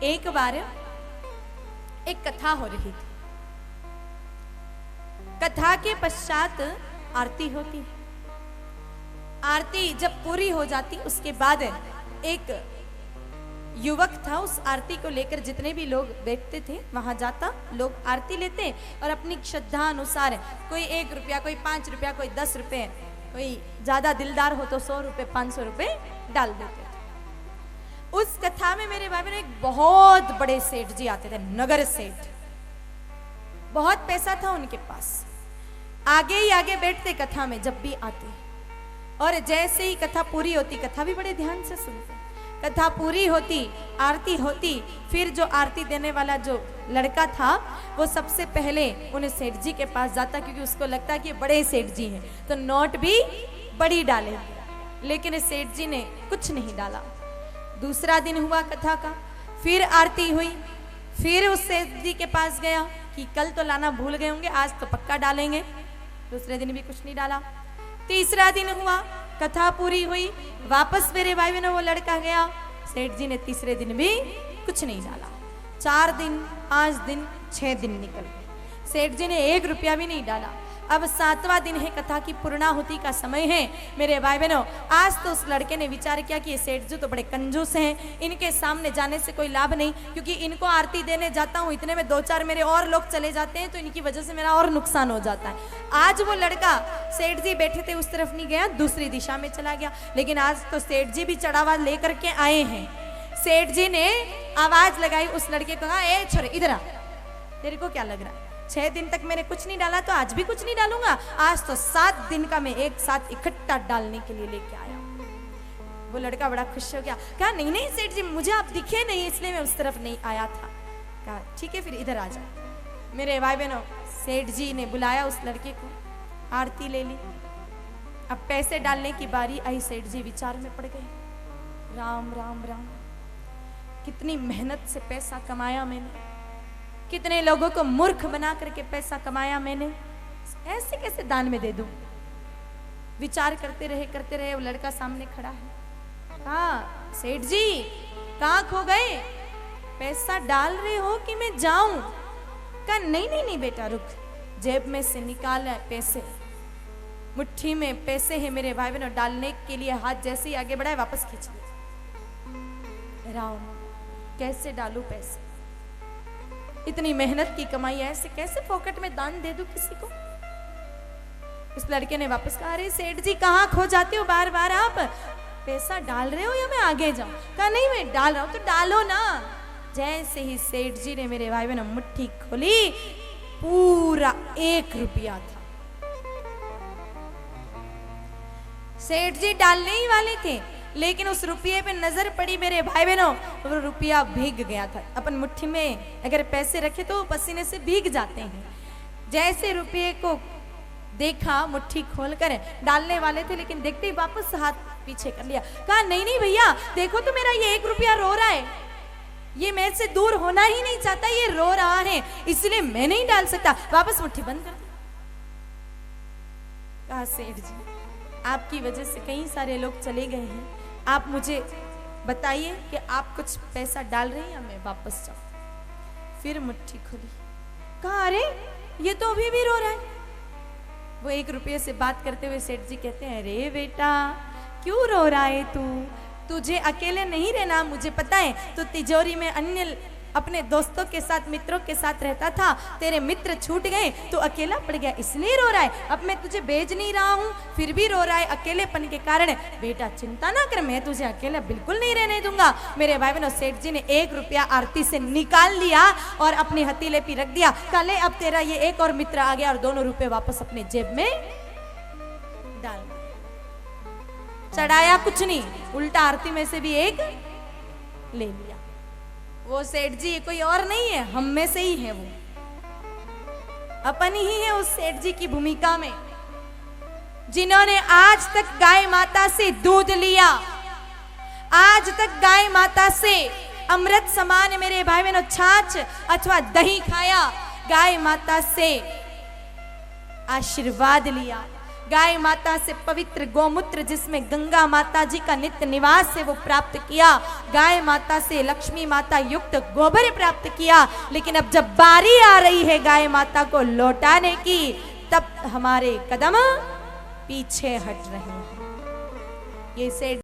एक बार एक कथा हो रही थी। कथा के पश्चात आरती होती है। आरती जब पूरी हो जाती उसके बाद एक युवक था, उस आरती को लेकर जितने भी लोग बैठते थे वहां जाता, लोग आरती लेते और अपनी श्रद्धा अनुसार कोई 1 रुपया, कोई 5 रुपया, कोई 10 रुपये, कोई ज्यादा दिलदार हो तो 100 रुपये, 500 रुपये डाल देते थे। उस कथा में मेरे भाई बहन एक बहुत बड़े सेठ जी आते थे, नगर सेठ। बहुत पैसा था उनके पास। आगे ही आगे बैठते कथा में जब भी आते, और जैसे ही कथा पूरी होती, कथा भी बड़े ध्यान से सुनते, कथा पूरी होती, आरती होती, फिर जो आरती देने वाला जो लड़का था वो सबसे पहले उन्हें सेठ जी के पास जाता, क्योंकि उसको लगता कि बड़े सेठ जी हैं तो नोट भी बड़ी डाले। लेकिन सेठ जी ने कुछ नहीं डाला। दूसरा दिन हुआ कथा का, फिर आरती हुई, फिर उस सेठ जी के पास गया कि कल तो लाना भूल गए होंगे, आज तो पक्का डालेंगे। दूसरे दिन भी कुछ नहीं डाला। तीसरा दिन हुआ, कथा पूरी हुई, वापस मेरे भाई बहनों वो लड़का गया, सेठ जी ने तीसरे दिन भी कुछ नहीं डाला। 4 दिन, 5 दिन, 6 दिन निकल गए, सेठ जी ने 1 रुपया भी नहीं डाला। अब 7वां दिन है, कथा की पूर्णाहुति का समय है। मेरे भाई बहनों, आज तो उस लड़के ने विचार किया कि ये सेठ जी तो बड़े कंजूस हैं, इनके सामने जाने से कोई लाभ नहीं, क्योंकि इनको आरती देने जाता हूँ, इतने में 2-4 मेरे और लोग चले जाते हैं तो इनकी वजह से मेरा और नुकसान हो जाता है। आज वो लड़का, सेठ जी बैठे थे उस तरफ नहीं गया, दूसरी दिशा में चला गया। लेकिन आज तो सेठ जी भी चढ़ावा लेकर के आए हैं। सेठ जी ने आवाज लगाई, उस लड़के को कहा, ए छोरे इधर आ, तेरे को क्या लग रहा है 6 दिन तक मैंने कुछ नहीं डाला तो आज भी कुछ नहीं डालूंगा। आज तो 7 दिन का मैं एक साथ इकट्ठा डालने के लिए लेके आया। वो लड़का बड़ा खुश हो गया, कहा नहीं नहीं सेठ जी, मुझे आप दिखे नहीं इसलिए मैं उस तरफ नहीं आया था। कहा ठीक है फिर इधर आ जाओ। मेरे भाई बहनों, सेठ जी ने बुलाया उस लड़के को, आरती ले ली। अब पैसे डालने की बारी आई, सेठ जी विचार में पड़ गए। राम राम राम, कितनी मेहनत से पैसा कमाया मैंने, कितने लोगों को मूर्ख बना करके पैसा कमाया मैंने, ऐसे कैसे दान में दे दूं। विचार करते रहे, वो लड़का सामने खड़ा है। हाँ सेठ जी, कहाँ खो गए, पैसा डाल रहे हो कि मैं जाऊं? कहा नहीं नहीं नहीं बेटा रुक, जेब में से निकाला पैसे, मुट्ठी में पैसे है मेरे भाई बहनों। डालने के लिए हाथ जैसे ही आगे बढ़ाए, वापस खींच लिया। राम, कैसे डालूं पैसे, इतनी मेहनत की कमाई है, ऐसे कैसे फोकट में दान दे दूं किसी को। इस लड़के ने वापस कहा, अरे सेठ जी कहाँ खो जाते हो बार बार, आप पैसा डाल रहे हो या मैं आगे जाऊं? कहा नहीं मैं डाल रहा हूं। तो डालो ना। जैसे ही सेठ जी ने मेरे भाई बहनों मुट्ठी खोली, पूरा 1 रुपया था। सेठ जी डालने ही वाले थे, लेकिन उस रुपये पे नजर पड़ी मेरे भाई बहनों, वो रुपया भीग गया था। अपन मुट्ठी में अगर पैसे रखे तो पसीने से भीग जाते हैं। जैसे रुपये को देखा, मुट्ठी खोलकर डालने वाले थे, लेकिन देखते ही वापस हाथ पीछे कर लिया। कहा नहीं नहीं भैया देखो तो मेरा ये 1 रुपया रो रहा है, ये मेरे से दूर होना ही नहीं चाहता, ये रो रहा है, इसलिए मैं नहीं डाल सकता। वापस मुट्ठी बंद कर दी। कहा सेठ जी, आपकी वजह से कई सारे लोग चले गए हैं, आप मुझे बताइए कि आप कुछ पैसा डाल रहे हैं या मैं वापस जाऊं? फिर मुट्ठी खुली। कहा अरे ये तो अभी भी रो रहा है। वो 1 रुपये से बात करते हुए सेठ जी कहते हैं, अरे बेटा क्यों रो रहा है तू, तुझे अकेले नहीं रहना, मुझे पता है। तो तिजोरी में अन्य अपने दोस्तों के साथ, मित्रों के साथ रहता था, तेरे मित्र छूट गए तो अकेला पड़ गया, इसलिए रो रहा है। अब मैं तुझे भेज नहीं रहा हूं फिर भी रो रहा है अकेलेपन के कारण। बेटा चिंता ना कर, मैं तुझे अकेला बिल्कुल नहीं रहने दूंगा। मेरे भाई बहनों, सेठ जी ने 1 रुपया आरती से निकाल लिया और अपनी हथेली पे रख दिया। कल अब तेरा ये एक और मित्र आ गया और दोनों रुपए वापस अपने जेब में डाल। चढ़ाया कुछ नहीं, उल्टा आरती में से भी 1 ले लिया। वो सेठ जी कोई और नहीं है, हम में से ही है, वो अपन ही है उस सेठ जी की भूमिका में, जिन्होंने आज तक गाय माता से दूध लिया, आज तक गाय माता से अमृत समान मेरे भाई बहनों छाछ अथवा दही खाया, गाय माता से आशीर्वाद लिया, गाय माता से पवित्र गोमूत्र जिसमें गंगा माता जी का नित्य निवास है वो प्राप्त किया, गाय माता से लक्ष्मी माता युक्त गोबर प्राप्त किया। लेकिन अब जब बारी आ रही है गाय माता को लौटाने की, तब हमारे कदम पीछे हट रहे हैं। ये से